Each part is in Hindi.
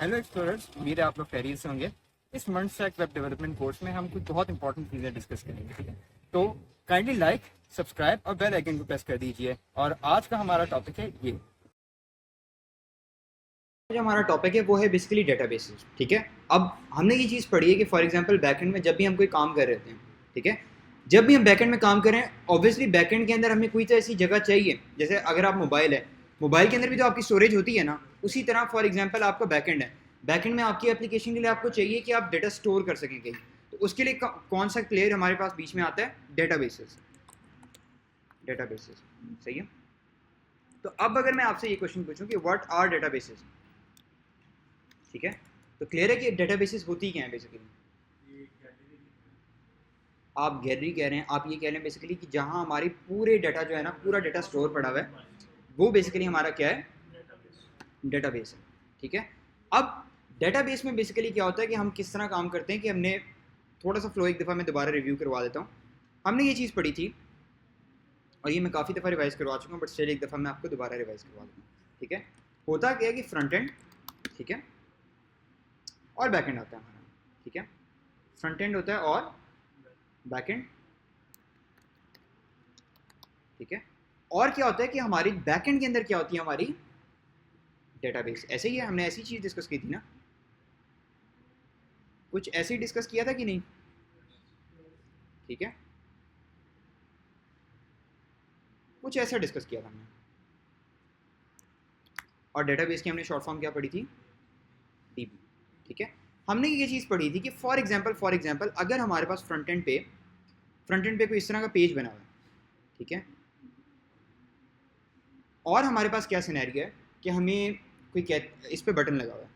हेलो एक्सप्लोरर्स, उम्मीद है आप लोग खैरियत से होंगे। इस month stack web development course में हम कुछ बहुत इंपॉर्टेंट चीज़ें डिस्कस करेंगे, ठीक है। तो काइंडली लाइक, सब्सक्राइब और बेल आइकन को प्रेस कर दीजिए। और आज का हमारा टॉपिक है ये। जो हमारा टॉपिक है वो है बेसिकली डेटाबेसेस। ठीक है, अब हमने ये चीज़ पढ़ी है कि फॉर एग्जांपल बैकएंड में जब भी हम कोई काम कर रहे होते हैं, ठीक है, जब भी हम बैकएंड में काम करें, ऑब्वियसली बैकएंड के अंदर हमें कोई तो ऐसी जगह चाहिए। जैसे अगर आप मोबाइल है, मोबाइल के अंदर भी तो आपकी स्टोरेज होती है ना, उसी तरह फॉर एग्जाम्पल आपका बैकएंड है। बैकएंड में आपकी एप्लीकेशन के लिए आपको चाहिए कि आप डेटा स्टोर कर सकें कहीं। तो उसके लिए कौन सा प्लेयर हमारे पास बीच में आता है? डेटाबेसेस। डेटाबेसेस, सही है। तो अब अगर मैं आपसे ये क्वेश्चन पूछूं कि व्हाट आर डेटाबेसेस, ठीक है, तो क्लियर है कि डेटाबेसेस होती क्या है बेसिकली। आप गैलरी कह रहे हैं, आप ये कह रहे हैं बेसिकली कि जहां हमारी पूरे डाटा जो है ना, पूरा डाटा स्टोर पड़ा हुआ है, वो बेसिकली हमारा क्या है? डेटाबेस है। ठीक है, अब डेटाबेस में बेसिकली क्या होता है कि हम किस तरह काम करते हैं कि हमने थोड़ा सा फ्लो एक दफ़ा मैं दोबारा रिव्यू करवा देता हूँ। हमने ये चीज़ पढ़ी थी और ये मैं काफ़ी दफ़ा रिवाइज करवा चुका हूँ, बट स्टिल एक दफ़ा मैं आपको दोबारा रिवाइज करवा दूँ। ठीक है, होता क्या है कि फ्रंट एंड, ठीक है, और बैक एंड आता है हमारा। ठीक है, फ्रंट एंड होता है और बैक एंड। ठीक है, और क्या होता है कि हमारी बैकएंड के अंदर क्या होती है? हमारी डेटाबेस। ऐसे ही है, हमने ऐसी चीज डिस्कस की थी ना, कुछ ऐसे ही डिस्कस किया था कि नहीं? ठीक है, कुछ ऐसा डिस्कस किया था हमने। और डेटाबेस की हमने शॉर्ट फॉर्म क्या पढ़ी थी? डीबी। ठीक है, हमने ये चीज़ पढ़ी थी कि फॉर एग्जांपल अगर हमारे पास फ्रंट एंड पे कोई इस तरह का पेज बना हुआ है, ठीक है, और हमारे पास क्या सिनेरियो है कि हमें कोई इस पे बटन लगा हुआ है।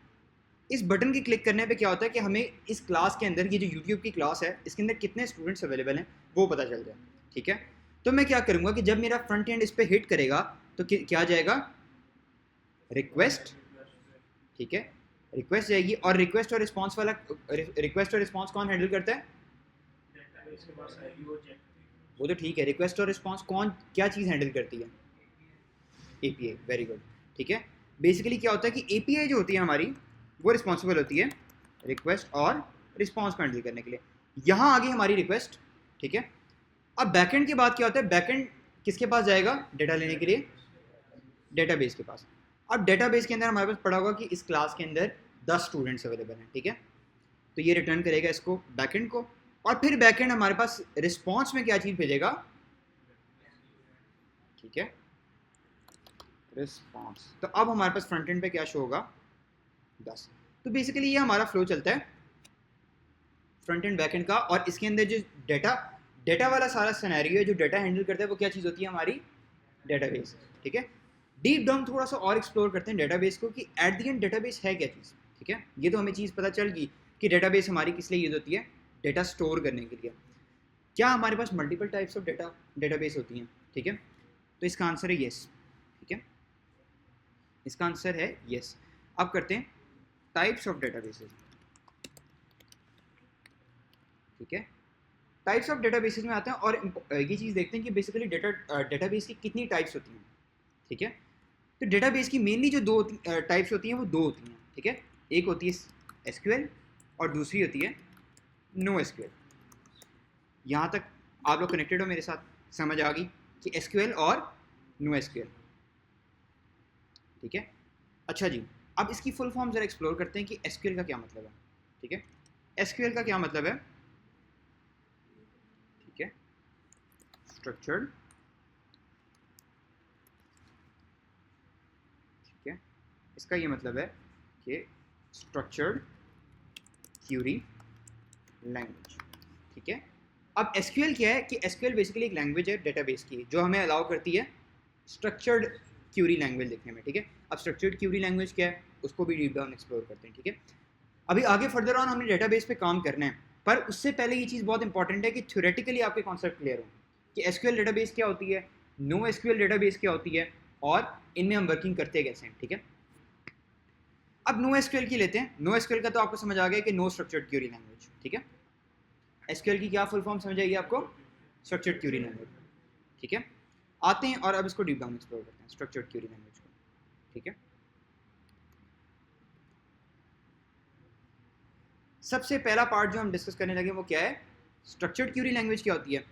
इस बटन के क्लिक करने पे क्या होता है कि हमें इस क्लास के अंदर, ये जो यूट्यूब की क्लास है, इसके अंदर कितने स्टूडेंट्स अवेलेबल हैं वो पता चल जाए। ठीक है, तो मैं क्या करूँगा कि जब मेरा फ्रंट एंड इस पर हिट करेगा तो क्या जाएगा? रिक्वेस्ट। ठीक है, रिक्वेस्ट जाएगी। और रिक्वेस्ट और रिस्पॉन्स वाला, रिक्वेस्ट और रिस्पॉन्स कौन हैंडल करता है? वो तो ठीक है, रिक्वेस्ट और रिस्पॉन्स कौन, क्या चीज़ हैंडल करती है? एपीआई। Very good. ठीक है, बेसिकली क्या होता है कि एपीआई जो होती है हमारी, वो रिस्पॉन्सिबल होती है रिक्वेस्ट और रिस्पॉन्स को हैंडल करने के लिए। यहाँ आ गई हमारी रिक्वेस्ट। ठीक है, अब बैकएंड के बाद क्या होता है? बैकएंड किसके पास जाएगा डेटा लेने के लिए? डेटाबेस के पास। अब डेटाबेस के अंदर हमारे पास पड़ा होगा कि इस क्लास के अंदर 10 स्टूडेंट्स अवेलेबल हैं। ठीक है, तो ये रिटर्न करेगा इसको, बैकएंड को। और फिर बैकएंड हमारे पास रिस्पॉन्स में क्या चीज़ भेजेगा? ठीक है, रिस्पॉन्स। तो अब हमारे पास फ्रंट एंड पे क्या शो होगा? 10। तो बेसिकली ये हमारा फ्लो चलता है फ्रंट एंड बैक एंड का। और इसके अंदर जो डेटा डेटा वाला सारा सिनेरियो है, जो डेटा हैंडल करता है, वो क्या चीज़ होती है? हमारी डेटाबेस। ठीक है, डीप डाउन थोड़ा सा और एक्सप्लोर करते हैं डेटाबेस को कि एट द एंड डेटाबेस है क्या चीज़। ठीक है, ये तो हमें चीज़ पता चल गई कि डेटाबेस हमारी किस लिए यूज़ होती है? डेटा स्टोर करने के लिए। क्या हमारे पास मल्टीपल टाइप्स ऑफ डेटाबेस होती हैं? ठीक है, तो इसका आंसर है येस। ठीक है, इसका आंसर है येस। अब करते हैं टाइप्स ऑफ डेटाबेसेस। ठीक है, टाइप्स ऑफ डेटाबेसेस में आते हैं और ये चीज़ देखते हैं कि बेसिकली डेटाबेस की कितनी टाइप्स होती हैं। ठीक है, तो डेटाबेस की मेनली जो दो टाइप्स होती हैं वो दो होती हैं। ठीक है, एक होती है एसक्यूएल और दूसरी होती है नो एसक्यूएल। यहाँ तक आप लोग कनेक्टेड हो मेरे साथ? समझ आ गई कि एसक्यूएल और नो एसक्यूएल। ठीक है, अच्छा जी, अब इसकी फुल फॉर्म ज़रा एक्सप्लोर करते हैं कि एसक्यूएल का क्या मतलब है। ठीक है, एसक्यूएल का क्या मतलब है? ठीक है, स्ट्रक्चर्ड। ठीक है, इसका ये मतलब है कि स्ट्रक्चर्ड क्यूरी लैंग्वेज। ठीक है, अब एसक्यूएल क्या है कि एसक्यूएल बेसिकली एक लैंग्वेज है डेटाबेस की, जो हमें अलाउ करती है स्ट्रक्चर्ड क्यूरी लैंग्वेज लिखने में। ठीक है, अब स्ट्रक्चर्ड क्यूरी लैंग्वेज क्या है उसको भी डीप डाउन एक्सप्लोर करते हैं। ठीक है, अभी आगे फर्दर ऑन हमने डेटाबेस पे काम करना है, पर उससे पहले ये चीज़ बहुत इंपॉर्टेंट है कि थ्योरेटिकली आपके कॉन्सेप्ट क्लियर हो कि एसक्यूएल डेटाबेस क्या होती है, नो एसक्यूएल डेटाबेस क्या होती है, और इनमें हम वर्किंग करते कैसे हैं। ठीक है, अब नो एसक्यूएल की लेते हैं। नो एसक्यूएल का तो आपको समझ आ गया कि नो स्ट्रक्चर्ड क्यूरी लैंग्वेज। ठीक है, एसक्यूएल की क्या फुल फॉर्म समझ आएगी आपको? Structured Curie language. ठीक है, आते हैं और अब इसको डीप डाउन एक्सप्लोर करते हैं स्ट्रक्चर्ड क्यूरी लैंग्वेज को। ठीक है, सबसे पहला पार्ट जो हम डिस्कस करने लगे वो क्या है, स्ट्रक्चर्ड क्यूरी लैंग्वेज क्या होती है।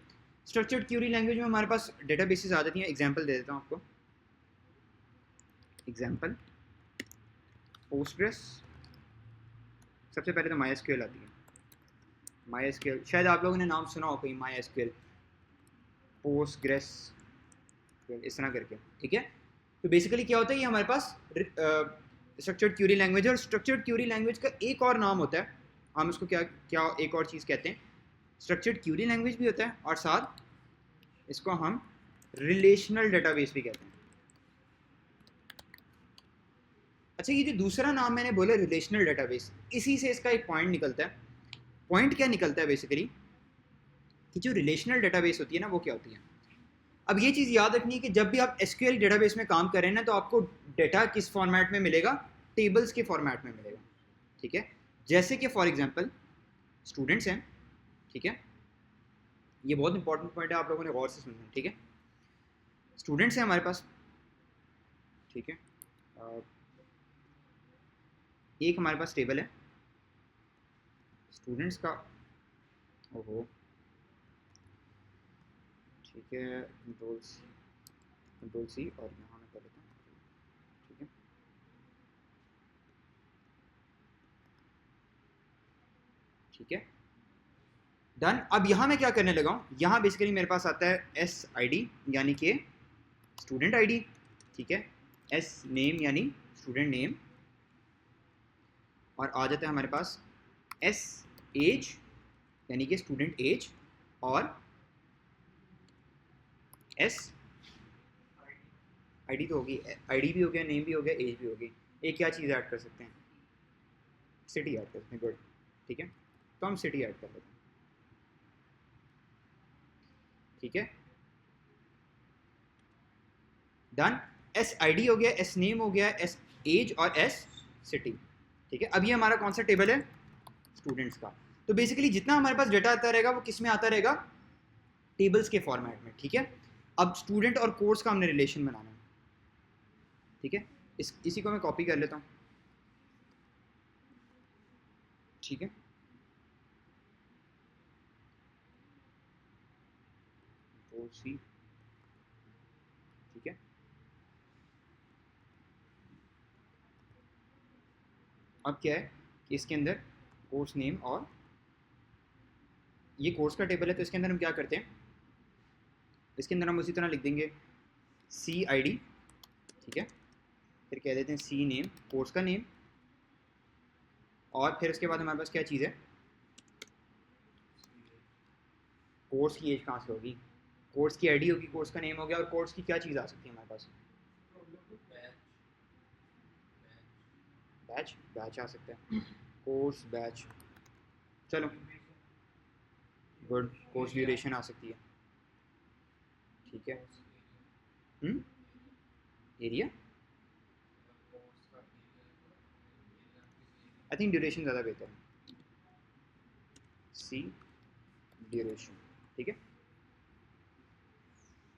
स्ट्रक्चर्ड क्यूरी लैंग्वेज में हमारे पास डेटाबेसेस आ जाती हैं। एग्जांपल दे देता हूँ आपको। एग्जांपल पोस्टग्रेस, सबसे पहले तो MySQL आती है। MySQL शायद आप लोगों ने नाम सुना हो कहीं, MySQL, पोस्टग्रेस, इस तरह करके, ठीक है। तो बेसिकली क्या होता है, ये हमारे पास स्ट्रक्चर्ड क्यूरी लैंग्वेज है। और स्ट्रक्चर्ड क्यूरी लैंग्वेज का एक और नाम होता है, हम इसको क्या क्या एक और चीज़ कहते हैं, स्ट्रक्चर्ड क्यूरी लैंग्वेज भी होता है और साथ इसको हम रिलेशनल डेटाबेस भी कहते हैं। अच्छा, ये जो दूसरा नाम मैंने बोला रिलेशनल डेटाबेस, इसी से इसका एक पॉइंट निकलता है। पॉइंट क्या निकलता है बेसिकली, कि जो रिलेशनल डेटाबेस होती है ना वो क्या होती है। अब ये चीज़ याद रखनी है कि जब भी आप SQL डेटाबेस में काम कर रहे हैं ना, तो आपको डेटा किस फॉर्मेट में मिलेगा, टेबल्स के फॉर्मेट में मिलेगा, ठीक है। जैसे कि फॉर एग्जांपल स्टूडेंट्स हैं, ठीक है, ये बहुत इंपॉर्टेंट पॉइंट है, आप लोगों ने गौर से सुनना है, ठीक है। स्टूडेंट्स हैं हमारे पास, ठीक है, एक हमारे पास टेबल है स्टूडेंट्स का, ओहो, ठीक है, कंट्रोल सी और यहाँ मैं कर लेता हूँ, ठीक है। ठीक है, डन। अब यहाँ मैं क्या करने लगा हूँ, यहाँ बेसिकली मेरे पास आता है SID यानी कि स्टूडेंट ID, ठीक है, S नेम यानी स्टूडेंट नेम, और आ जाता है हमारे पास S एज यानी कि स्टूडेंट एज, और S ID तो होगी, ID भी हो गया, नेम भी हो गया, एज भी हो गई। एक क्या चीज़ ऐड कर सकते हैं, सिटी ऐड कर सकते हैं, गुड, ठीक है, तो हम सिटी ऐड कर लेते हैं, ठीक है, डन। SID हो गया, S नेम हो गया, S एज और S सिटी, ठीक है। अब ये हमारा कौन सा टेबल है, स्टूडेंट्स का। तो बेसिकली जितना हमारे पास डेटा आता रहेगा वो किस में आता रहेगा, टेबल्स के फॉर्मेट में, ठीक है। अब स्टूडेंट और कोर्स का हमने रिलेशन बनाना है, ठीक है। इसी को मैं कॉपी कर लेता हूँ, ठीक है, सी, ठीक है। अब क्या है कि इसके अंदर कोर्स नेम, और ये कोर्स का टेबल है, तो इसके अंदर हम क्या करते हैं, इसके अंदर हम उसी तरह लिख देंगे CID, ठीक है, फिर कह देते हैं C नेम, कोर्स का नेम, और फिर उसके बाद हमारे पास क्या चीज़ है, कोर्स की एज कहाँ से होगी, कोर्स की ID होगी, कोर्स का नेम हो गया, और कोर्स की क्या चीज़ आ सकती है हमारे पास, बैच आ सकता है, कोर्स बैच, चलो गुड, कोर्स ड्यूरेशन आ सकती है, ठीक है, एरिया, आई थिंक ड्यूरेशन ज़्यादा बेहतर है, C ड्यूरेशन, ठीक है।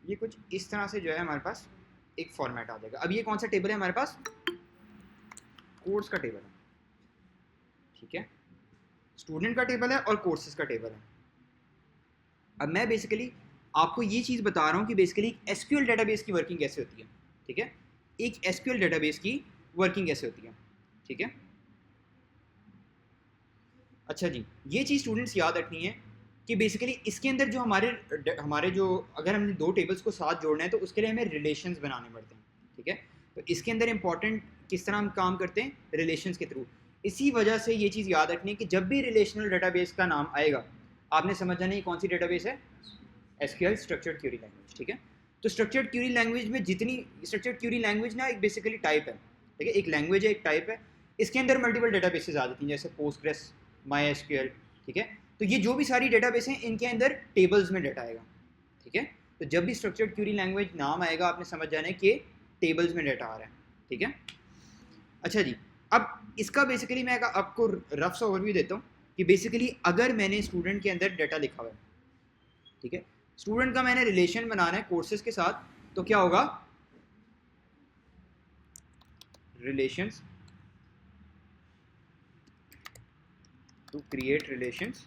ये कुछ इस तरह से जो है हमारे पास एक फॉर्मेट आ जाएगा। अब ये कौन सा टेबल है हमारे पास, कोर्स का टेबल है, ठीक है, स्टूडेंट का टेबल है और कोर्सेज का टेबल है। अब मैं बेसिकली आपको ये चीज़ बता रहा हूँ कि बेसिकली SQL डेटाबेस की वर्किंग कैसे होती है, ठीक है, एक SQL डेटाबेस की वर्किंग कैसे होती है, ठीक है। अच्छा जी, ये चीज़ स्टूडेंट्स याद रखनी है कि बेसिकली इसके अंदर जो हमारे जो अगर हमने दो टेबल्स को साथ जोड़ना है तो उसके लिए हमें रिलेशंस बनाने पड़ते हैं, ठीक है। तो इसके अंदर इंपॉर्टेंट किस तरह हम काम करते हैं, रिलेशंस के थ्रू। इसी वजह से ये चीज़ याद रखनी है कि जब भी रिलेशनल डेटाबेस का नाम आएगा आपने समझ जाना है कौन सी डेटाबेस है, SQL स्ट्रक्चर्ड क्यूरी लैंग्वेज, ठीक है। तो स्ट्रक्चर्ड क्यूरी लैंग्वेज में जितनी स्ट्रक्चर्ड क्यूरी लैंग्वेज ना एक बेसिकली टाइप है, ठीक है, एक लैंग्वेज है, एक टाइप है। इसके अंदर मल्टीपल डेटाबेसेस आ जाती हैं जैसे पोस्टग्रेस, MySQL, ठीक है। तो ये जो भी सारी डेटाबेस हैं इनके अंदर टेबल्स में डेटा आएगा, ठीक है। तो जब भी स्ट्रक्चर्ड क्यूरी लैंग्वेज नाम आएगा आपने समझ जाना है कि टेबल्स में डेटा आ रहा है, ठीक है। अच्छा जी, अब इसका बेसिकली मैं आपको रफ सा ओवरव्यू देता हूँ कि बेसिकली अगर मैंने स्टूडेंट के अंदर डेटा लिखा हुआ है, ठीक है, स्टूडेंट का मैंने रिलेशन बनाना है कोर्सेज के साथ, तो क्या होगा, relations to create relations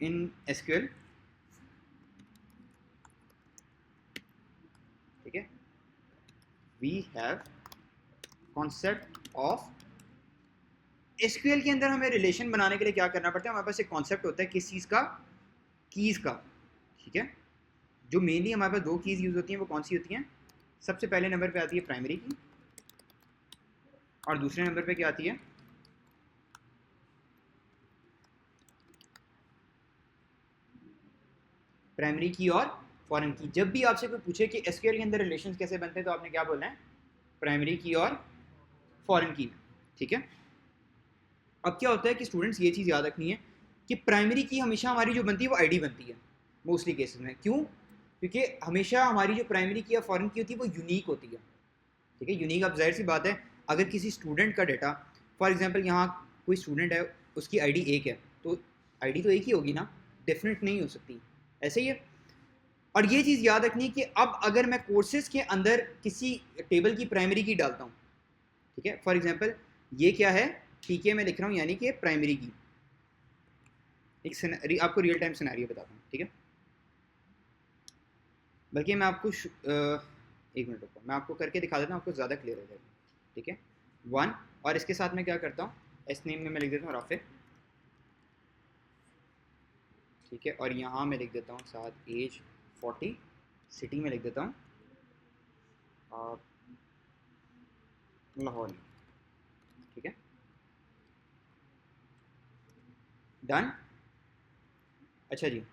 in SQL, ठीक है, we have concept of SQL के अंदर हमें रिलेशन बनाने के लिए क्या करना पड़ता है, हमारे पास एक कॉन्सेप्ट होता है किस चीज़ का, कीज़ का, ठीक है। जो मेनली हमारे पास दो कीज़ यूज़ होती हैं वो कौन सी होती हैं, सबसे पहले नंबर पे आती है प्राइमरी की और दूसरे नंबर पे क्या आती है प्राइमरी की और फॉरेन की। जब भी आपसे कोई पूछे कि एसक्यूएल के अंदर रिलेशंस कैसे बनते हैं तो आपने क्या बोलना है, प्राइमरी की और फॉरेन की, ठीक है। अब क्या होता है कि स्टूडेंट्स ये चीज़ याद रखनी है कि प्राइमरी की हमेशा हमारी जो बनती है वो आईडी बनती है मोस्टली केसेस में। क्यों? क्योंकि हमेशा हमारी जो प्राइमरी की या फॉरेन की होती है वो यूनिक होती है, ठीक है। यूनिक, अब जाहिर सी बात है अगर किसी स्टूडेंट का डाटा, फॉर एग्जांपल यहाँ कोई स्टूडेंट है उसकी आईडी एक है तो आईडी तो एक ही होगी ना, डिफरेंट नहीं हो सकती, ऐसे ही है। और ये चीज़ याद रखनी है कि अब अगर मैं कोर्सेज के अंदर किसी टेबल की प्राइमरी की डालता हूँ, ठीक है, फॉर एग्जांपल ये क्या है, टीके में लिख रहा हूँ यानी कि प्राइमरी की, एक आपको रियल टाइम सिनेरियो बताता हूँ, ठीक है। बल्कि मैं आपको एक मिनट रुको, मैं आपको करके दिखा देता हूँ, आपको ज़्यादा क्लियर हो जाएगा, ठीक है। 1 और इसके साथ मैं क्या करता हूँ, एस नेम में मैं लिख देता हूँ राफे, ठीक है, और यहाँ मैं लिख देता हूँ साथ एज 40, सिटी में लिख देता हूँ लाहौर, ठीक है, डन। अच्छा जी,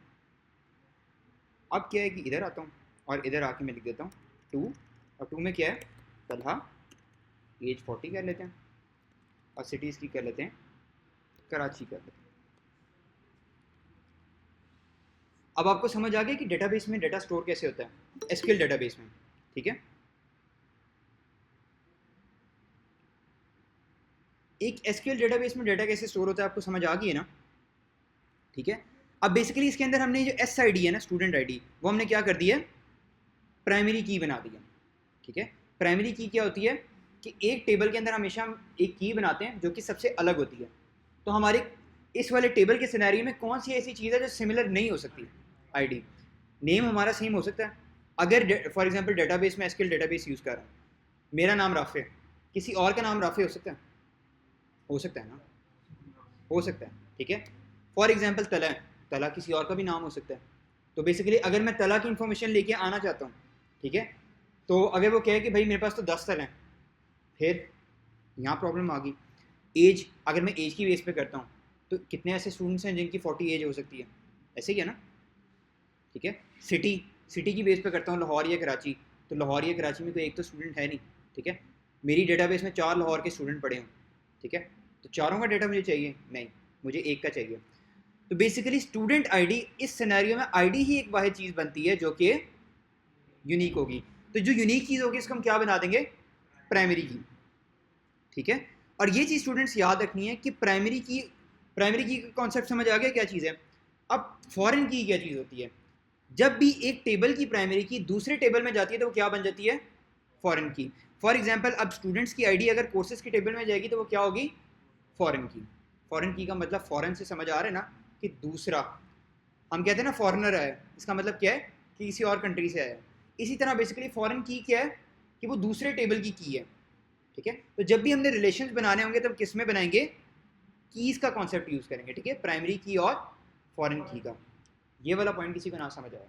अब क्या है कि इधर आता हूँ और इधर आके मैं लिख देता हूँ 2, और 2 में क्या है तलहा, एज 40 कर लेते हैं और सिटीज़ की कर लेते हैं कराची कर लेते हैं। अब आपको समझ आ गया कि डेटाबेस में डाटा स्टोर कैसे होता है एसक्यूएल डेटाबेस में, ठीक है। एक एसक्यूएल डेटाबेस में डाटा कैसे स्टोर होता है आपको समझ आ गई है ना, ठीक है। अब बेसिकली इसके अंदर हमने जो एस आई डी है ना, स्टूडेंट आईडी, वो हमने क्या कर दिया, प्राइमरी की बना दिया, ठीक है। प्राइमरी की क्या होती है कि एक टेबल के अंदर हमेशा हम एक की बनाते हैं जो कि सबसे अलग होती है। तो हमारे इस वाले टेबल के सिनेरियो में कौन सी ऐसी चीज़ है जो सिमिलर नहीं हो सकती, आईडी, नेम हमारा सेम हो सकता है। अगर फॉर एग्जांपल डेटाबेस में एसक्यूएल डेटाबेस यूज़ कर रहा हूँ, मेरा नाम राफे, किसी और का नाम राफे हो सकता है, हो सकता है ना, हो सकता है, ठीक है। फॉर एग्जांपल तला है, तला किसी और का भी नाम हो सकता है। तो बेसिकली अगर मैं तला की इन्फॉर्मेशन लेके आना चाहता हूँ, ठीक है, तो अगर वो कहे कि भाई मेरे पास तो 10 तल हैं, फिर यहाँ प्रॉब्लम आ गई। एज, अगर मैं एज की बेस पे करता हूँ तो कितने ऐसे स्टूडेंट्स हैं जिनकी 40 एज हो सकती है, ऐसे ही है ना, ठीक है। सिटी, सिटी की बेस पे करता हूँ लाहौर या कराची, तो लाहौर या कराची में कोई एक तो स्टूडेंट है नहीं, ठीक है। मेरी डेटाबेस में 4 लाहौर के स्टूडेंट पढ़े हों, ठीक है, तो चारों का डाटा मुझे चाहिए नहीं, मुझे एक का चाहिए। तो बेसिकली स्टूडेंट आईडी इस सिनेरियो में आईडी ही एक वाहिद चीज़ बनती है जो कि यूनिक होगी। तो जो यूनिक चीज़ होगी इसको हम क्या बना देंगे, प्राइमरी की, ठीक है। और ये चीज़ स्टूडेंट्स याद रखनी है कि प्राइमरी की का कॉन्सेप्ट समझ आ गया क्या चीज़ है। अब फॉरेन की क्या चीज़ होती है, जब भी एक टेबल की प्राइमरी की दूसरे टेबल में जाती है तो वो क्या बन जाती है, फॉरेन की। फॉर एग्जांपल अब स्टूडेंट्स की आईडी अगर कोर्सेज की टेबल में जाएगी तो वो क्या होगी, फॉरेन की। फॉरेन की का मतलब फॉरेन से समझ आ रहा है ना कि दूसरा, हम कहते हैं ना फॉरेनर है, इसका मतलब क्या है कि किसी और कंट्री से आया है। इसी तरह बेसिकली फॉरेन की क्या है कि वो दूसरे टेबल की है, ठीक है। तो जब भी हमने रिलेशंस बनाने होंगे तब किस में बनाएंगे, कीज़ का कॉन्सेप्ट यूज़ करेंगे, ठीक है, प्राइमरी की और फॉरेन की का। ये वाला पॉइंट किसी को ना समझ आया।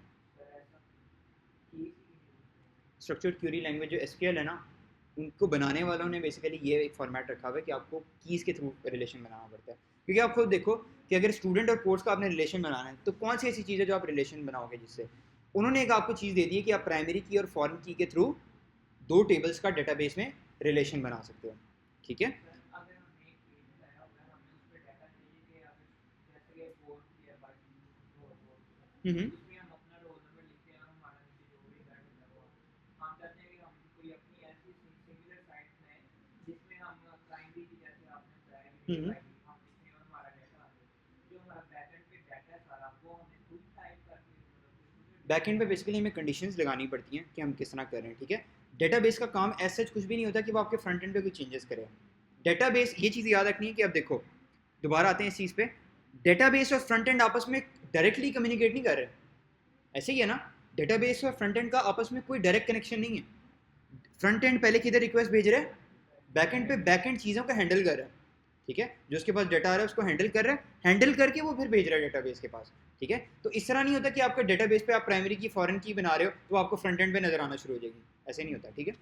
स्ट्रक्चर्ड क्यूरी लैंग्वेज जो एसक्यूएल है ना, उनको बनाने वालों ने बेसिकली ये एक फॉर्मेट रखा हुआ है कि आपको कीज़ के थ्रू रिलेशन बनाना पड़ता है। क्योंकि आप खुद देखो कि अगर स्टूडेंट और कोर्स का आपने रिलेशन बनाना है तो कौन सी ऐसी चीज़ है जो आप रिलेशन बनाओगे जिससे, उन्होंने एक आपको चीज़ दे दी है कि आप प्राइमरी की और फॉरेन की के थ्रू 2 टेबल्स का डेटाबेस में रिलेशन बना सकते हो, ठीक है। हम्म, हम्म, बैकएंड पे बेसिकली हमें कंडीशंस लगानी पड़ती हैं कि हम किस तरह कर रहे हैं, ठीक है। डेटाबेस का काम ऐसा कुछ भी नहीं होता कि वो आपके फ्रंट एंड पे कोई चेंजेस करे। डेटाबेस, ये चीज़ याद रखनी है कि अब देखो दोबारा आते हैं इस चीज़ पे, डेटाबेस और फ्रंट एंड आपस में डायरेक्टली कम्युनिकेट नहीं कर रहे, ऐसे ही है ना, डेटाबेस और फ्रंट एंड का आपस में कोई डायरेक्ट कनेक्शन नहीं है। फ्रंट एंड पहले किधर रिक्वेस्ट भेज रहा है, बैक एंड पे, बैक एंड चीज़ों का हैंडल कर रहा है, ठीक है, जो उसके पास डेटा आ रहा है उसको हैंडल कर रहा है, हैंडल करके वो फिर भेज रहा है डेटाबेस के पास, ठीक है। तो इस तरह नहीं होता कि आपका डेटाबेस पे आप प्राइमरी की फॉरेन की बना रहे हो तो आपको फ्रंट एंड पे नजर आना शुरू हो जाएगी, ऐसे नहीं होता, ठीक है।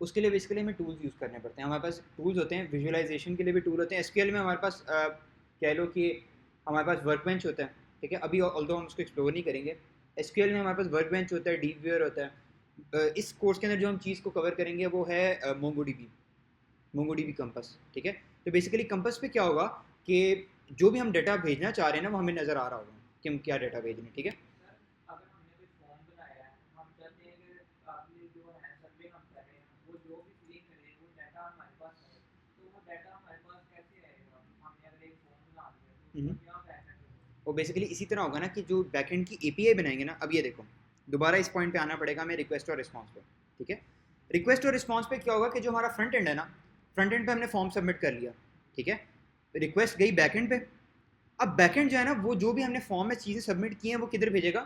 उसके लिए बेसिकली हमें टूल्स यूज़ करने पड़ते हैं, हमारे पास टूल्स होते हैं, विजुअलाइजेशन के लिए भी टूल होते हैं। एसक्यूएल में हमारे पास कह लो कि हमारे पास वर्क बेंच होता है, ठीक है, अभी ऑल्दो हम उसको एक्सप्लोर नहीं करेंगे। एसक्यूएल में हमारे पास वर्क बेंच होता है, डीप व्यूअर होता है। इस कोर्स के अंदर जो हम चीज़ को कवर करेंगे वो है मोंगोडीबी कंपस, ठीक है। तो बेसिकली कंपस पे क्या होगा कि जो भी हम डाटा भेजना चाह रहे हैं ना वो हमें नज़र आ रहा होगा कि हम क्या डाटा भेज रहे हैं, ठीक है। और बेसिकली इसी तरह होगा ना कि जो बैकएंड की एपीआई बनाएंगे ना, अब ये देखो दोबारा इस पॉइंट पे आना पड़ेगा हमें, रिक्वेस्ट और रिस्पांस पे, ठीक है। रिक्वेस्ट और रिस्पांस पे क्या होगा कि जो हमारा फ्रंट एंड है ना, फ्रंट एंड पे हमने फॉर्म सबमिट कर लिया, ठीक है, रिक्वेस्ट गई बैकएंड पे। अब बैकएंड जो है ना वो जो भी हमने फॉर्म में चीज़ें सबमिट की हैं वो किधर भेजेगा,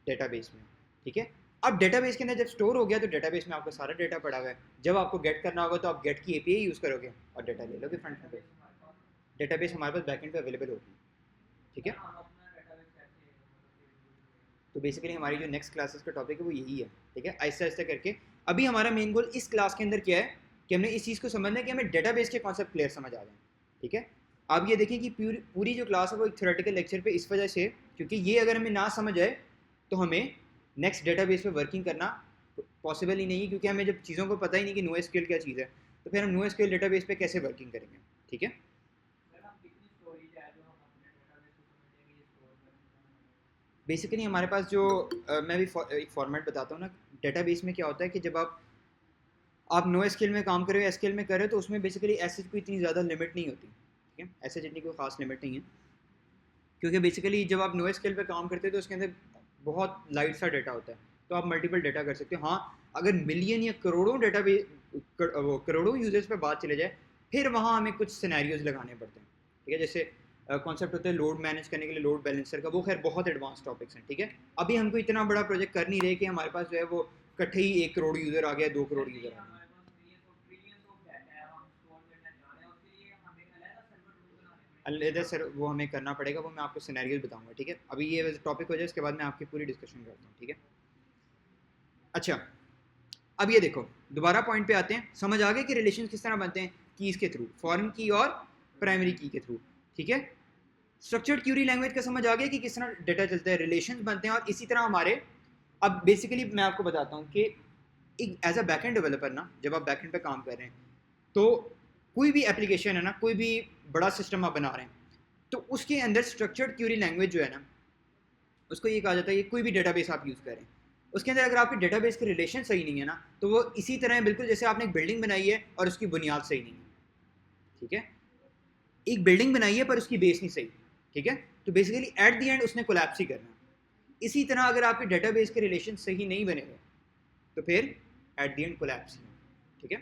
डेटाबेस में, ठीक है। अब डेटाबेस के अंदर जब स्टोर हो गया तो डेटाबेस में आपका सारा डेटा पड़ा हुआ है, जब आपको गेट करना होगा तो आप गेट की एपीआई यूज़ करोगे और डेटा ले लोगे फ्रंट एंड पे। डेटाबेस हमारे पास बैकएंड पे अवेलेबल होगी, ठीक है। तो बेसिकली हमारी जो नेक्स्ट क्लासेस का टॉपिक है वो यही है, ठीक है, आहिस्ता आहिस्ता करके। अभी हमारा मेन गोल इस क्लास के अंदर क्या है कि हमने इस चीज़ को समझना है कि हमें डेटाबेस के कॉन्सेप्ट क्लियर समझ आ जाए, ठीक है। आप ये देखें कि पूरी जो क्लास है वो एक थ्योरेटिकल लेक्चर पे इस वजह से, क्योंकि ये अगर हमें ना समझ आए तो हमें नेक्स्ट डेटाबेस पे वर्किंग करना पॉसिबल ही नहीं है, क्योंकि हमें जब चीज़ों को पता ही नहीं कि NoSQL क्या चीज़ है तो फिर हम NoSQL डेटाबेस पे कैसे वर्किंग करेंगे, ठीक है। बेसिकली हमारे पास जो मैं भी एक फॉर्मेट बताता हूँ ना, डेटाबेस में क्या होता है कि जब आप NoSQL में काम कर रहे हो, SQL में कर रहे हो, तो उसमें बेसिकली ऐसे कोई इतनी ज़्यादा लिमिट नहीं होती, ठीक है, ऐसे जितनी कोई खास लिमिट नहीं है, क्योंकि बेसिकली जब आप NoSQL पे काम करते हो तो उसके अंदर बहुत लाइट सा डाटा होता है, तो आप मल्टीपल डाटा कर सकते हो। हाँ, अगर मिलियन या करोड़ों डाटा करोड़ों यूजर्स पे बात चले जाए फिर वहाँ हमें कुछ सिनेरियोज लगाने पड़ते हैं, ठीक है। जैसे कॉन्सेप्ट होता है लोड मैनेज करने के लिए लोड बैलेंसर का, वो खैर बहुत एडवांस टॉपिक्स हैं, ठीक है। अभी हमको इतना बड़ा प्रोजेक्ट कर नहीं रहे कि हमारे पास जो है वो इकट्ठे ही 1 करोड़ यूज़र आ गया, 2 करोड़ यूज़र आ गया। अलग सर वो हमें करना पड़ेगा, वो मैं आपको सिनेरियोज बताऊंगा, ठीक है। अभी ये टॉपिक हो जाए उसके बाद मैं आपकी पूरी डिस्कशन करता हूँ, ठीक है। अच्छा, अब ये देखो दोबारा पॉइंट पे आते हैं, समझ आ गए कि रिलेशन किस तरह बनते हैं, कीज़ के थ्रू, फॉरेन की और प्राइमरी की के थ्रू, ठीक है। स्ट्रक्चर्ड क्यूरी लैंग्वेज का समझ आ गया कि किस तरह डेटा चलता है, रिलेशन बनते हैं, और इसी तरह हमारे, अब बेसिकली मैं आपको बताता हूँ कि एक एज अ बैकएंड डेवलपर ना, जब आप बैकएंड पे काम कर रहे हैं तो कोई भी एप्लीकेशन है ना, कोई भी बड़ा सिस्टम आप बना रहे हैं तो उसके अंदर स्ट्रक्चर्ड क्यूरी लैंग्वेज जो है ना, उसको ये कहा जाता है कि कोई भी डेटाबेस आप यूज़ करें, उसके अंदर अगर आपके डेटाबेस के रिलेशन सही नहीं है ना तो वो इसी तरह है बिल्कुल जैसे आपने एक बिल्डिंग बनाई है और उसकी बुनियाद सही नहीं है, ठीक है। एक बिल्डिंग बनाई है पर उसकी बेस नहीं सही, ठीक है, तो बेसिकली एट द एंड उसने कोलैप्स ही करना। इसी तरह अगर आपके डेटाबेस के रिलेशन सही नहीं बने हुए तो फिर एट द एंड कोलैप्स, ठीक है।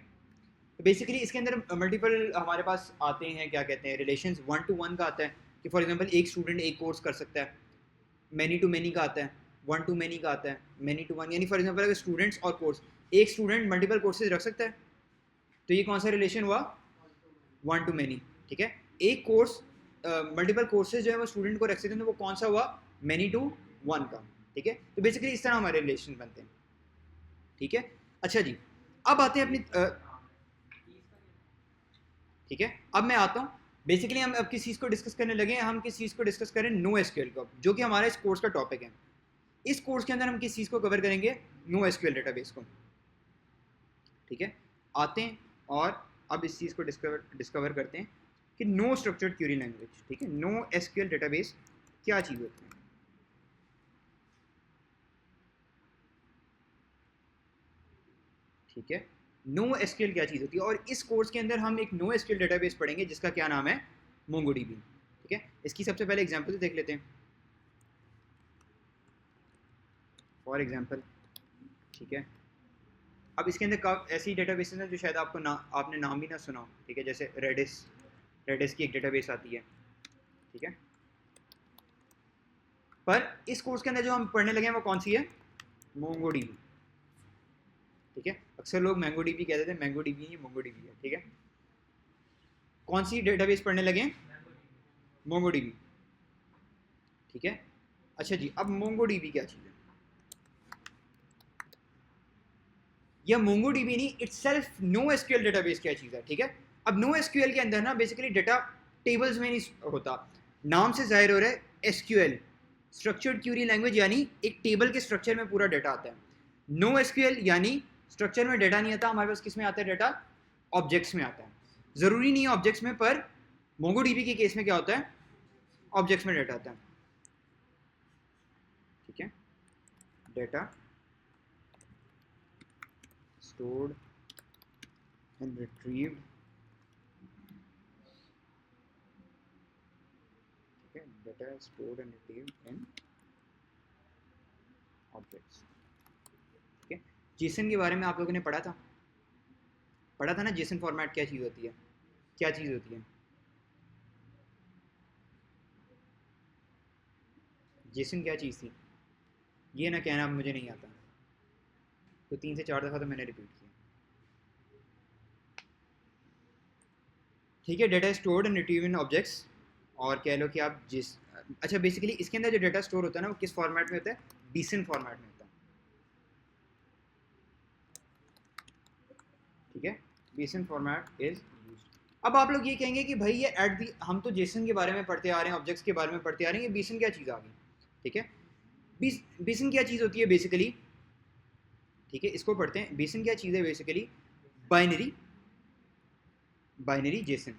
तो बेसिकली इसके अंदर मल्टीपल हमारे पास आते हैं, क्या कहते हैं, रिलेशंस 1 to 1 का आता है कि फॉर एग्जांपल एक स्टूडेंट एक कोर्स कर सकता है, मैनी टू मैनी का आता है, 1 to many का आता है, मैनी टू वन, यानी फॉर एग्जांपल अगर स्टूडेंट्स और कोर्स, एक स्टूडेंट मल्टीपल कोर्सेज रख सकता है, तो ये कौन सा रिलेशन हुआ, 1 to many, ठीक है। एक कोर्स मल्टीपल कोर्सेज जो है वो स्टूडेंट को रख सकते हैं, तो वो कौन सा हुआ, many to 1 का, ठीक है। तो बेसिकली इस तरह हमारे रिलेशन बनते हैं, ठीक है। अच्छा जी, अब आते हैं अपनी ठीक है, अब मैं आता हूँ, बेसिकली हम अब किस चीज़ को डिस्कस करने लगे हैं, हम किस चीज़ को डिस्कस करें, NoSQL को, जो कि हमारा इस कोर्स का टॉपिक है। इस कोर्स के अंदर हम किस चीज़ को कवर करेंगे, NoSQL डेटाबेस को, ठीक है। आते हैं और अब इस चीज़ को डिस्कवर करते हैं कि नो स्ट्रक्चर्ड क्यूरी लैंग्वेज, ठीक है, NoSQL डेटाबेस क्या चीज़ होती है, ठीक है। NoSQL क्या चीज़ होती है, और इस कोर्स के अंदर हम एक NoSQL डेटाबेस पढ़ेंगे जिसका क्या नाम है, MongoDB, ठीक है। इसकी सबसे पहले एग्जांपल देख लेते हैं, फॉर एग्जांपल, ठीक है, अब इसके अंदर ऐसी डेटाबेसेस हैं जो शायद आपने नाम भी ना सुना हो, ठीक है, जैसे रेडिस की एक डेटाबेस आती है, ठीक है। पर इस कोर्स के अंदर जो हम पढ़ने लगे हैं वो कौन सी है? मोंगोडीबी, ठीक है। अक्सर लोग मैंगोडीबी कहते थे, मैंगोडीबी नहीं, मोंगोडीबी है, ठीक है। कौन सी डेटाबेस पढ़ने लगे हैं? मोंगोडीबी, ठीक है। अच्छा जी, अब मोंगोडीबी क्या चीज़ है? या मोंगोडीबी नहीं, इटसेल्फ नो एसक्यूएल डेटाबेस क्या चीज़ है, ठीक है। अब नो एसक्यूएल के अंदर ना बेसिकली डेटा टेबल्स में नहीं होता, नाम से जाहिर हो रहा है एसक्यूएल, स्ट्रक्चर्ड क्यूरी लैंग्वेज, यानी एक टेबल के स्ट्रक्चर में पूरा डेटा आता है। नो एसक्यूएल यानी स्ट्रक्चर में डेटा नहीं आता, हमारे पास किस में आता है डेटा? ऑब्जेक्ट्स में आता है। ज़रूरी नहीं है ऑब्जेक्ट्स में, पर मोंगोडीबी के केस में क्या होता है? ऑब्जेक्ट्स में डेटा आता है, ठीक है। डेटा stored and retrieved, ठीक है, data stored and retrieved in objects, ठीक है। जेसन के बारे में आप लोगों ने पढ़ा था ना, जेसन फॉर्मेट क्या चीज़ होती है? क्या चीज़ होती है जेसन? क्या चीज़ थी? ये ना कहना मुझे नहीं आता, तो 3 से 4 दफ़ा तो मैंने रिपीट किया, ठीक है। Data stored and retrieve in objects, और कह लो कि आप अच्छा बेसिकली इसके अंदर जो डेटा स्टोर होता है ना वो किस फॉर्मेट में होता है? डीसन फॉर्मेट में होता है, ठीक है। डीसन फॉर्मेट इज यूज्ड। अब आप लोग ये कहेंगे कि भाई ये हम तो जेसन के बारे में पढ़ते आ रहे हैं, ऑब्जेक्ट्स के बारे में पढ़ते आ रहे हैं, ये बीसन क्या चीज़ आ गई, ठीक है। बीसन क्या चीज़ होती है बेसिकली, ठीक है, इसको पढ़ते हैं। बीसन क्या चीज़ है बेसिकली? बाइनरी जेसन,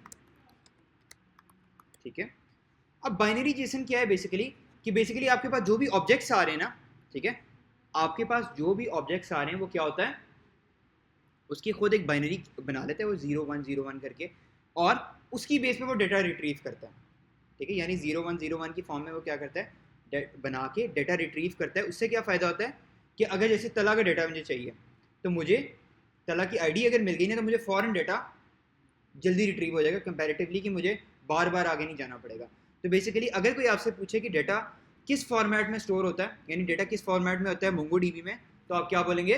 ठीक है। अब बाइनरी जेसन क्या है बेसिकली? कि बेसिकली आपके पास जो भी ऑब्जेक्ट्स आ रहे हैं ना, ठीक है, आपके पास जो भी ऑब्जेक्ट्स आ रहे हैं वो क्या होता है? उसकी खुद एक बाइनरी बना लेते हैं वो 0101 करके, और उसकी बेस पे वो डेटा रिट्रीव करता है, ठीक है। यानी 0101 की फॉर्म में वो क्या करता है? बना के डेटा रिट्रीव करता है। उससे क्या फ़ायदा होता है कि अगर जैसे तला का डेटा मुझे चाहिए, तो मुझे तला की आईडी अगर मिल गई ना, तो मुझे फ़ौरन डेटा जल्दी रिट्रीव हो जाएगा कंपैरेटिवली, कि मुझे बार बार आगे नहीं जाना पड़ेगा। तो बेसिकली अगर कोई आपसे पूछे कि डेटा किस फॉर्मेट में स्टोर होता है, यानी डेटा किस फॉर्मेट में होता है मोंगोडीबी में, तो आप क्या बोलेंगे?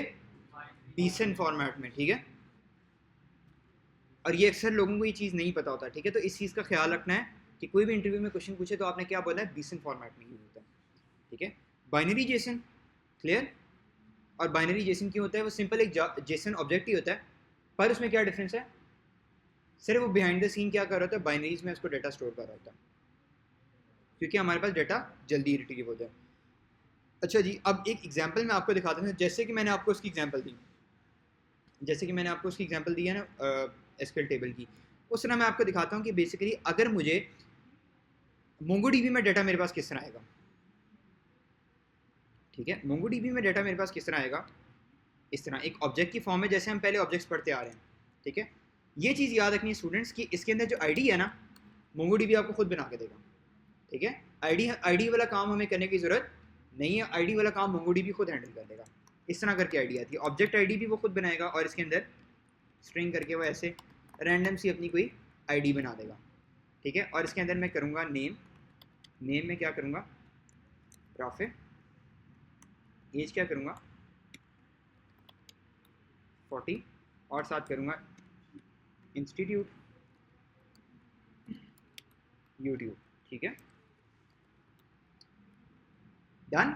बीसन फॉर्मेट में, ठीक है। और ये अक्सर लोगों को ये चीज़ नहीं पता होता, ठीक है। तो इस चीज़ का ख्याल रखना है कि कोई भी इंटरव्यू में क्वेश्चन पूछे तो आपने क्या बोला है? बीसन फॉर्मेट में यूज होता है, ठीक है। Binary Jason, clear. और बाइनरी जेसन क्यों होता है? वो सिंपल एक जेसन ऑब्जेक्ट ही होता है, पर उसमें क्या डिफरेंस है? सिर्फ वो बिहाइंड द सीन क्या कर रहा होता है? बाइनरीज में उसको डेटा स्टोर कर रहा होता है, क्योंकि हमारे पास डेटा जल्दी रिट्रीव हो जाए। अच्छा जी, अब एक एग्जांपल मैं आपको दिखाता हूँ, जैसे कि मैंने आपको उसकी एग्जांपल दी है ना एसक्यूएल टेबल की, उस तरह मैं आपको दिखाता हूँ कि बेसिकली अगर मुझे मोंगोडीबी में डेटा मेरे पास किस तरह आएगा, ठीक है। मोंगोडीबी में डेटा मेरे पास किस तरह आएगा? इस तरह एक ऑब्जेक्ट की फॉर्म में, जैसे हम पहले ऑब्जेक्ट्स पढ़ते आ रहे हैं, ठीक है। ये चीज़ याद रखनी है स्टूडेंट्स कि इसके अंदर जो आईडी है ना, मोंगोडीबी आपको खुद बना के देगा, ठीक है। आईडी वाला काम हमें करने की ज़रूरत नहीं है, आईडी वाला काम मोंगोडीबी खुद हैंडल कर देगा। इस तरह करके आईडी आती है, ऑब्जेक्ट आईडी भी वो खुद बनाएगा, और इसके अंदर स्ट्रिंग करके वो ऐसे रैंडम सी अपनी कोई आईडी बना देगा, ठीक है। और इसके अंदर मैं करूँगा नेम में क्या करूँगा? राफे। एज क्या करूँगा? 40, और साथ करूँगा इंस्टीट्यूट यूट्यूब, ठीक है, डन,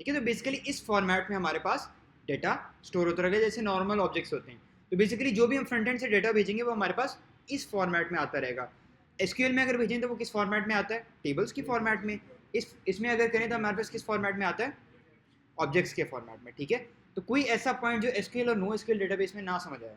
ठीक है। तो बेसिकली इस फॉर्मेट में हमारे पास डेटा स्टोर होता रहेगा, जैसे नॉर्मल ऑब्जेक्ट्स होते हैं। तो बेसिकली जो भी हम फ्रंट एंड से डेटा भेजेंगे वो हमारे पास इस फॉर्मेट में आता रहेगा। एसक्यूएल में अगर भेजें तो वो किस फॉर्मेट में आता है? टेबल्स की फॉर्मेट में। इसमें अगर करें तो हमारे पास किस फॉर्मेट में आता है? ऑब्जेक्ट्स के फॉर्मेट में, ठीक है। तो कोई ऐसा पॉइंट जो एसक्यूएल और नो एसक्यूएल डेटाबेस में ना समझ आया,